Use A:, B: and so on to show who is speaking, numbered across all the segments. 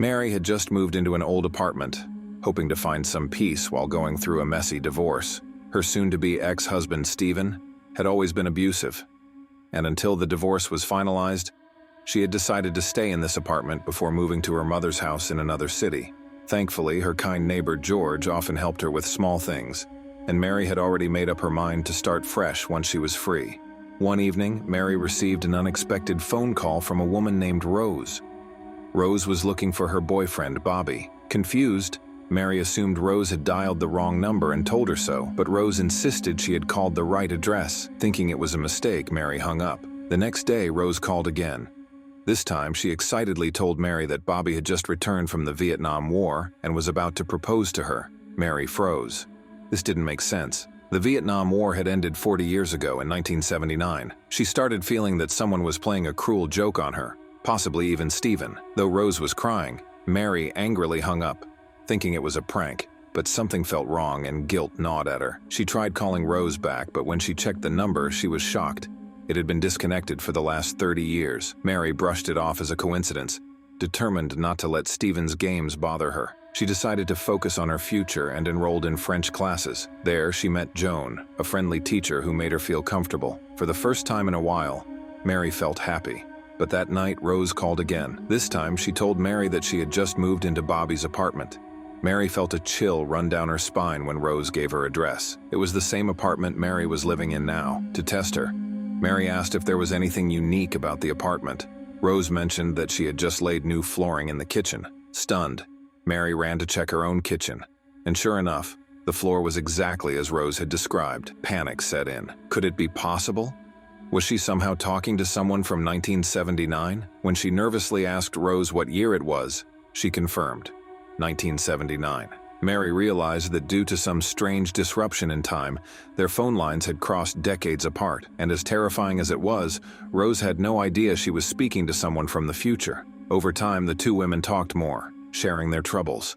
A: Mary had just moved into an old apartment, hoping to find some peace while going through a messy divorce. Her soon-to-be ex-husband, Stephen, had always been abusive, and until the divorce was finalized, she had decided to stay in this apartment before moving to her mother's house in another city. Thankfully, her kind neighbor George often helped her with small things, and Mary had already made up her mind to start fresh once she was free. One evening, Mary received an unexpected phone call from a woman named Rose. Rose was looking for her boyfriend, Bobby. Confused, Mary assumed Rose had dialed the wrong number and told her so, but Rose insisted she had called the right address. Thinking it was a mistake, Mary hung up. The next day, Rose called again. This time, she excitedly told Mary that Bobby had just returned from the Vietnam War and was about to propose to her. Mary froze. This didn't make sense. The Vietnam War had ended 40 years ago in 1979. She started feeling that someone was playing a cruel joke on her, possibly even Stephen. Though Rose was crying, Mary angrily hung up, thinking it was a prank. But something felt wrong and guilt gnawed at her. She tried calling Rose back, but when she checked the number, she was shocked. It had been disconnected for the last 30 years. Mary brushed it off as a coincidence, determined not to let Stephen's games bother her. She decided to focus on her future and enrolled in French classes. There, she met Joan, a friendly teacher who made her feel comfortable. For the first time in a while, Mary felt happy. But that night, Rose called again. This time, she told Mary that she had just moved into Bobby's apartment. Mary felt a chill run down her spine when Rose gave her address. It was the same apartment Mary was living in now. To test her, Mary asked if there was anything unique about the apartment. Rose mentioned that she had just laid new flooring in the kitchen. Stunned, Mary ran to check her own kitchen, and sure enough, the floor was exactly as Rose had described. Panic set in. Could it be possible? Was she somehow talking to someone from 1979? When she nervously asked Rose what year it was, she confirmed, 1979. Mary realized that due to some strange disruption in time, their phone lines had crossed decades apart, and as terrifying as it was, Rose had no idea she was speaking to someone from the future. Over time, the two women talked more, sharing their troubles.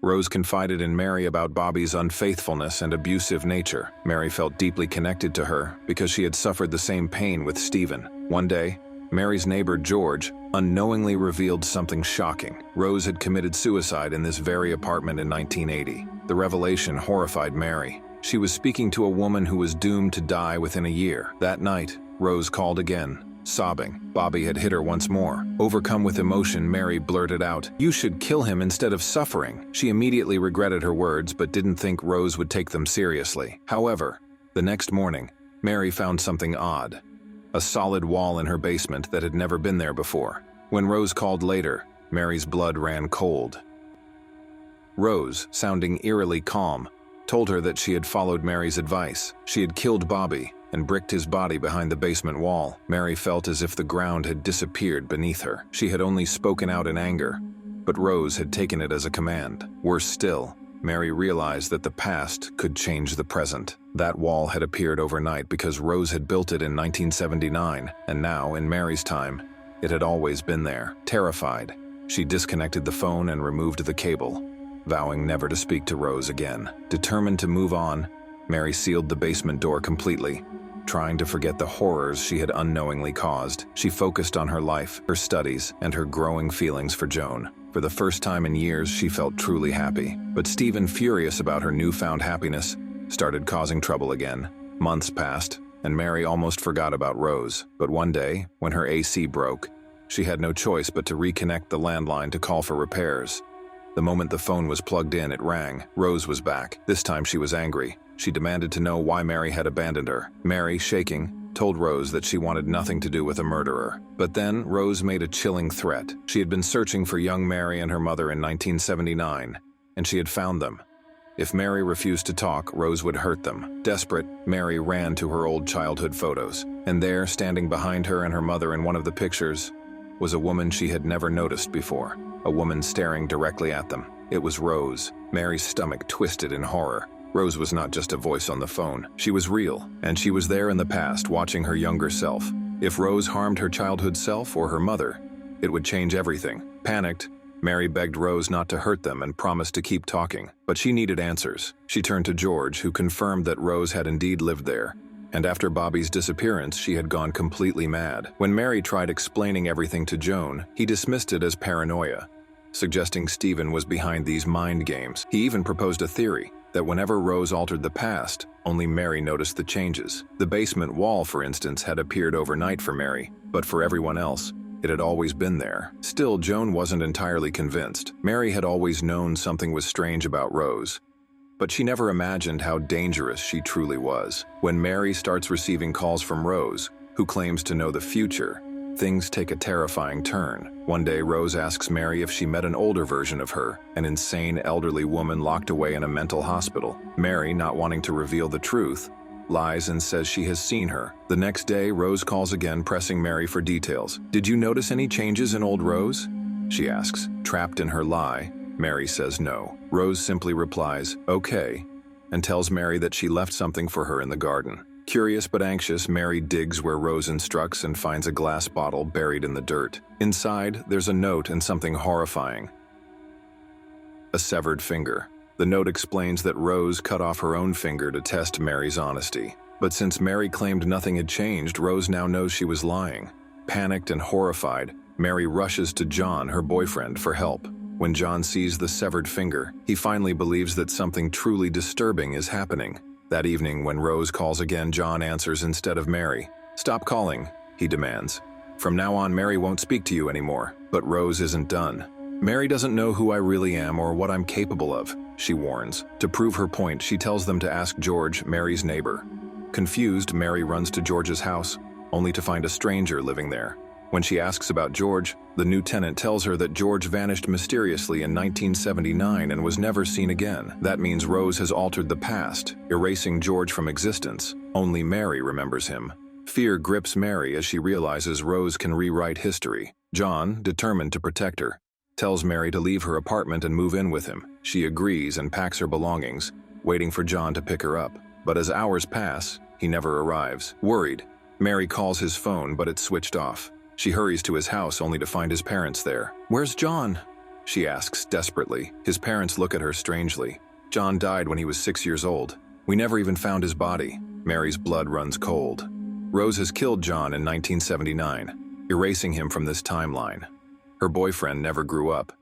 A: Rose confided in Mary about Bobby's unfaithfulness and abusive nature. Mary felt deeply connected to her because she had suffered the same pain with Stephen. One day, Mary's neighbor George unknowingly revealed something shocking. Rose had committed suicide in this very apartment in 1980. The revelation horrified Mary. She was speaking to a woman who was doomed to die within a year. That night, Rose called again, sobbing. Bobby had hit her once more. Overcome with emotion, Mary blurted out, "You should kill him instead of suffering." She immediately regretted her words but didn't think Rose would take them seriously. However, the next morning, Mary found something odd. A solid wall in her basement that had never been there before. When Rose called later, Mary's blood ran cold. Rose, sounding eerily calm, told her that she had followed Mary's advice. She had killed Bobby and bricked his body behind the basement wall. Mary felt as if the ground had disappeared beneath her. She had only spoken out in anger, but Rose had taken it as a command. Worse still, Mary realized that the past could change the present. That wall had appeared overnight because Rose had built it in 1979, and now, in Mary's time, it had always been there. Terrified, she disconnected the phone and removed the cable, vowing never to speak to Rose again. Determined to move on, Mary sealed the basement door completely, trying to forget the horrors she had unknowingly caused. She focused on her life, her studies, and her growing feelings for Joan. For the first time in years, she felt truly happy. But Stephen, furious about her newfound happiness, started causing trouble again. Months passed, and Mary almost forgot about Rose. But one day, when her AC broke, she had no choice but to reconnect the landline to call for repairs. The moment the phone was plugged in, it rang. Rose was back. This time she was angry. She demanded to know why Mary had abandoned her. Mary, shaking, told Rose that she wanted nothing to do with a murderer. But then, Rose made a chilling threat. She had been searching for young Mary and her mother in 1979, and she had found them. If Mary refused to talk, Rose would hurt them. Desperate, Mary ran to her old childhood photos. And there, standing behind her and her mother in one of the pictures, was a woman she had never noticed before. A woman staring directly at them. It was Rose. Mary's stomach twisted in horror. Rose was not just a voice on the phone. She was real, and she was there in the past watching her younger self. If Rose harmed her childhood self or her mother, it would change everything. Panicked, Mary begged Rose not to hurt them and promised to keep talking. But she needed answers. She turned to George, who confirmed that Rose had indeed lived there. And after Bobby's disappearance, she had gone completely mad. When Mary tried explaining everything to Joan, he dismissed it as paranoia. suggesting Stephen was behind these mind games. He even proposed a theory that whenever Rose altered the past, only Mary noticed the changes. The basement wall, for instance, had appeared overnight for Mary, but for everyone else, it had always been there. Still, Joan wasn't entirely convinced. Mary had always known something was strange about Rose, but she never imagined how dangerous she truly was. When Mary starts receiving calls from Rose, who claims to know the future, things take a terrifying turn. One day, Rose asks Mary if she met an older version of her, an insane elderly woman locked away in a mental hospital. Mary, not wanting to reveal the truth, lies and says she has seen her. The next day, Rose calls again, pressing Mary for details. "Did you notice any changes in old Rose?" she asks. Trapped in her lie, Mary says no. Rose simply replies, "Okay," and tells Mary that she left something for her in the garden. Curious but anxious, Mary digs where Rose instructs and finds a glass bottle buried in the dirt. Inside, there's a note and something horrifying: a severed finger. The note explains that Rose cut off her own finger to test Mary's honesty. But since Mary claimed nothing had changed, Rose now knows she was lying. Panicked and horrified, Mary rushes to John, her boyfriend, for help. When John sees the severed finger, he finally believes that something truly disturbing is happening. That evening, when Rose calls again, John answers instead of Mary. "Stop calling," he demands. "From now on, Mary won't speak to you anymore." But Rose isn't done. "Mary doesn't know who I really am or what I'm capable of," she warns. To prove her point, she tells them to ask George, Mary's neighbor. Confused, Mary runs to George's house, only to find a stranger living there. When she asks about George, the new tenant tells her that George vanished mysteriously in 1979 and was never seen again. That means Rose has altered the past, erasing George from existence. Only Mary remembers him. Fear grips Mary as she realizes Rose can rewrite history. John, determined to protect her, tells Mary to leave her apartment and move in with him. She agrees and packs her belongings, waiting for John to pick her up. But as hours pass, he never arrives. Worried, Mary calls his phone, but it's switched off. She hurries to his house only to find his parents there. "Where's John?" she asks desperately. His parents look at her strangely. "John died when he was 6 years old. We never even found his body." Mary's blood runs cold. Rose has killed John in 1979, erasing him from this timeline. Her boyfriend never grew up.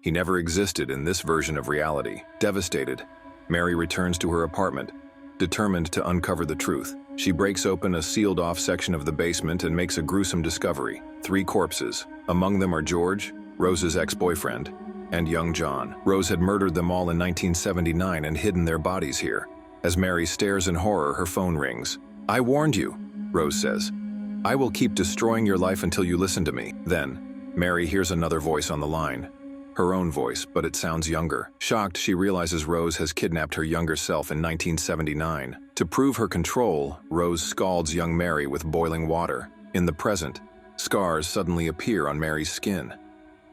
A: He never existed in this version of reality. Devastated, Mary returns to her apartment, determined to uncover the truth. She breaks open a sealed-off section of the basement and makes a gruesome discovery: 3 corpses. Among them are George, Rose's ex-boyfriend, and young John. Rose had murdered them all in 1979 and hidden their bodies here. As Mary stares in horror, her phone rings. "I warned you," Rose says. "I will keep destroying your life until you listen to me." Then, Mary hears another voice on the line. Her own voice, but it sounds younger. Shocked, she realizes Rose has kidnapped her younger self in 1979. To prove her control, Rose scalds young Mary with boiling water. In the present, scars suddenly appear on Mary's skin.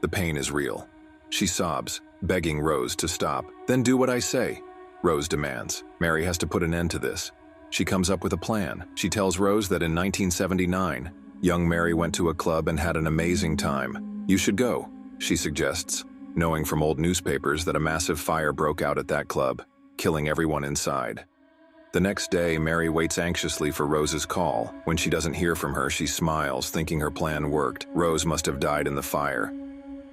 A: The pain is real. She sobs, begging Rose to stop. "Then do what I say," Rose demands. Mary has to put an end to this. She comes up with a plan. She tells Rose that in 1979, young Mary went to a club and had an amazing time. "You should go," she suggests, knowing from old newspapers that a massive fire broke out at that club, killing everyone inside. The next day, Mary waits anxiously for Rose's call. When she doesn't hear from her, she smiles, thinking her plan worked. Rose must have died in the fire.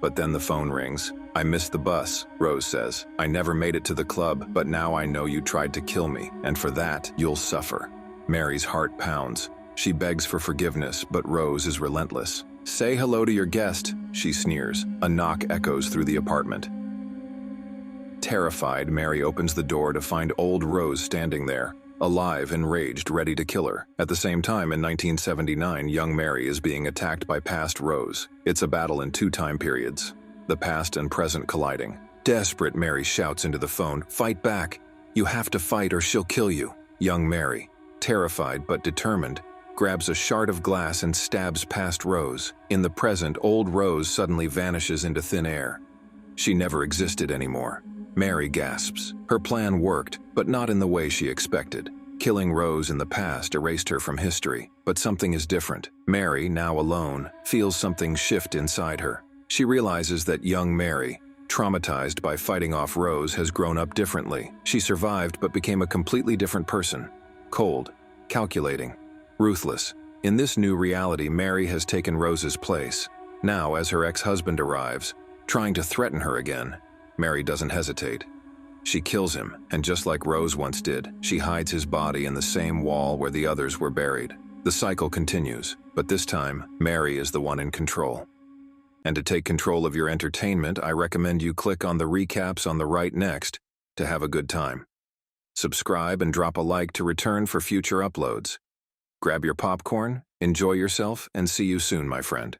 A: But then the phone rings. "I missed the bus," Rose says. "I never made it to the club, but now I know you tried to kill me, and for that, you'll suffer." Mary's heart pounds. She begs for forgiveness, but Rose is relentless. "Say hello to your guest," she sneers. A knock echoes through the apartment. Terrified, Mary opens the door to find old Rose standing there, alive, enraged, ready to kill her. At the same time, in 1979, young Mary is being attacked by past Rose. It's a battle in 2 time periods, the past and present colliding. Desperate, Mary shouts into the phone, "Fight back! You have to fight or she'll kill you." Young Mary, terrified but determined, grabs a shard of glass and stabs past Rose. In the present, old Rose suddenly vanishes into thin air. She never existed anymore. Mary gasps. Her plan worked, but not in the way she expected. Killing Rose in the past erased her from history, but something is different. Mary, now alone, feels something shift inside her. She realizes that young Mary, traumatized by fighting off Rose, has grown up differently. She survived but became a completely different person. Cold, calculating, ruthless. In this new reality, Mary has taken Rose's place. Now, as her ex-husband arrives, trying to threaten her again. Mary doesn't hesitate. She kills him, and just like Rose once did, she hides his body in the same wall where the others were buried. The cycle continues, but this time, Mary is the one in control. And to take control of your entertainment, I recommend you click on the recaps on the right next to have a good time. Subscribe and drop a like to return for future uploads. Grab your popcorn, enjoy yourself, and see you soon, my friend.